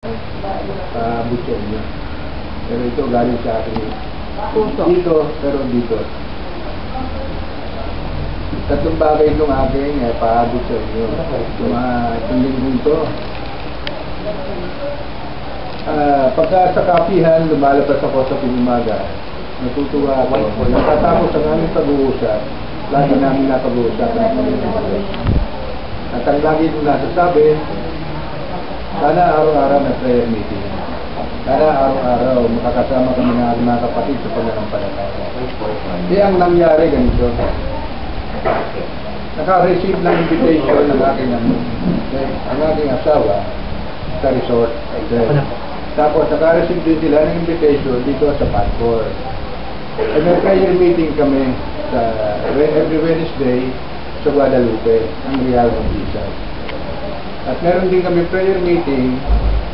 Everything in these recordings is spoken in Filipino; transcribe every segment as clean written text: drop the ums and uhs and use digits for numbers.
Butcher niya. Pero ito galing sa akin. Puso. Dito, pero dito. Tatlong bagay itong aking paabot sa inyo. Itong linggong ito. Pagka sa kapihan, lumalabas ako sa pinumaga. Natutuwa ako. Natatapos ang aming pag-uusap. Lagi namin napag-uusapan. At ang lagi kong nasasabi, sana araw-araw na prayer meeting. Sana araw-araw makakasama kami ng aking mga kapatid sa pananampalataya. Kaya ang nangyari ganito. Naka-receive ng invitation ng ang aking asawa sa resort. Tapos naka-receive din sila ng invitation dito sa Pancor. May prayer meeting kami sa every Wednesday sa Guadalupe, ang Real Montisan. At meron din kami prayer meeting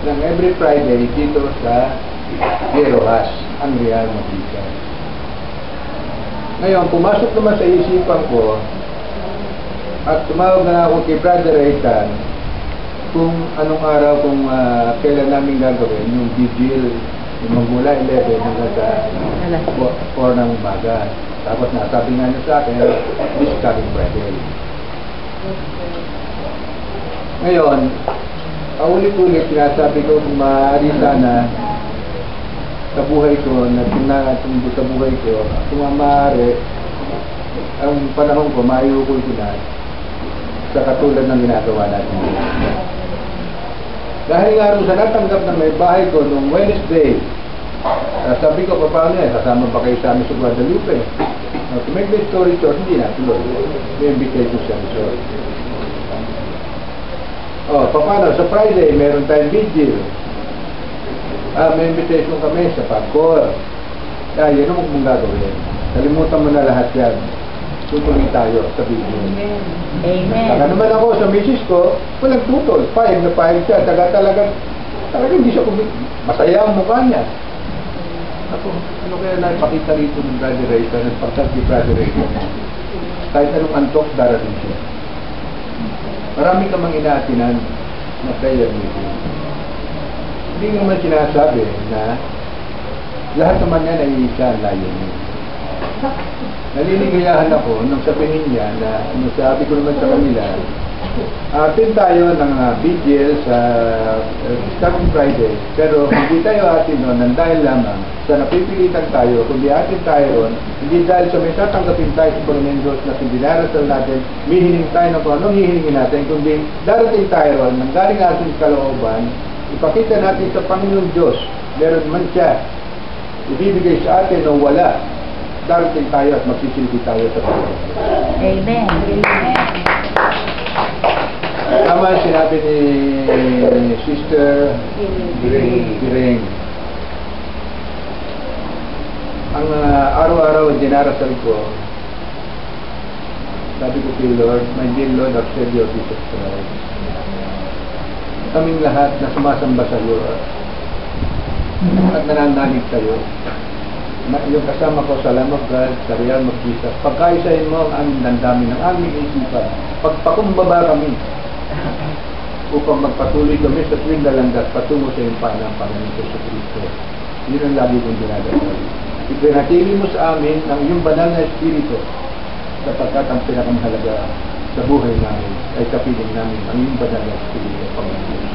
ng every Friday dito sa Gerohas, ang Real Montisan. Ngayon, pumasok naman sa isipan ko at tumawag na ako kay Brother Ethan kung anong araw, kung kailan namin gagawin yung vigil, yung magmula 11 hanggang sa 4 ng umaga. Tapos nasabi nga niya sa akin, this coming Friday. Ngayon, paulit-ulit sinasabi ko kung maaari sana sa buhay ko, nagtunggo sa buhay ko, kung maaari, ang panahon ko, maayukol ko na sa katulad ng ginagawa natin. Dahil nga rin sa natanggap na may bahay ko noong Wednesday, sabi ko, paano yan? Kasama ba kayo sa amin sa Guadalupe? To make the story short, hindi na tuloy. May invitation sa resort. Paano? Sa Friday, meron tayong vigil. May invitation kami sa Pancor. Yan ang mong gagawin. Kalimutan mo na lahat yan. Tutuloy tayo sa vigil. Amen. Saka naman ako sa misis ko, walang tutol. Payag na payag siya. Talagang hindi siya masaya ang mukha niya. Ako, ano kaya naipakita rito ng Brother Rayton at pagkat ni Brother Rayton? Kahit anong antok, darating siya. Marami ka mang inaatinan na prayer meeting. Hindi naman sinasabi na lahat naman yan ay isa ang layunin. Naliligayahan ako nung sabihin niya na sabi ko naman sa kanila, atin tayo ng vigil sa coming Friday, pero hindi tayo atin noon nang dahil lamang sa napipilitan tayo, kundi atin tayo ron, hindi dahil sa may tatanggapin tayo sa Panginoon Diyos na dinarasal natin, mihiling tayo ng kung anong hihilingin natin, kundi darating tayo ron, nang galing ating kalooban, ipakita natin sa Panginoon Diyos, meron man siya, ibibigay sa atin o wala, darating tayo at magsisilbi tayo sa Panginoon Diyos. Amen. Tama sinabi ni Sister Giring. Ang araw-araw dinarasal ko, sabi ko kay Lord, my dear Lord, our Savior Jesus Christ, kaming lahat na sumasamba sa iyo at nananalig sa iyo, yung kasama ko sa Lamb of God, sa Real Montisan, pagkaisahin mo ang aming damdamin ng aming isipan, pagpakumbaba kami upang magpatuloy kami sa tuwing dalandas patungo sa iyong ng Panginoon sa Kristo. Yun ang lagi kong dinadasal. Ipinatili mo sa amin ang iyong banal na Espiritu sapagkat ang pinakamahalaga sa buhay namin ay kapiling namin ang iyong banal na Espiritu, Panginoon.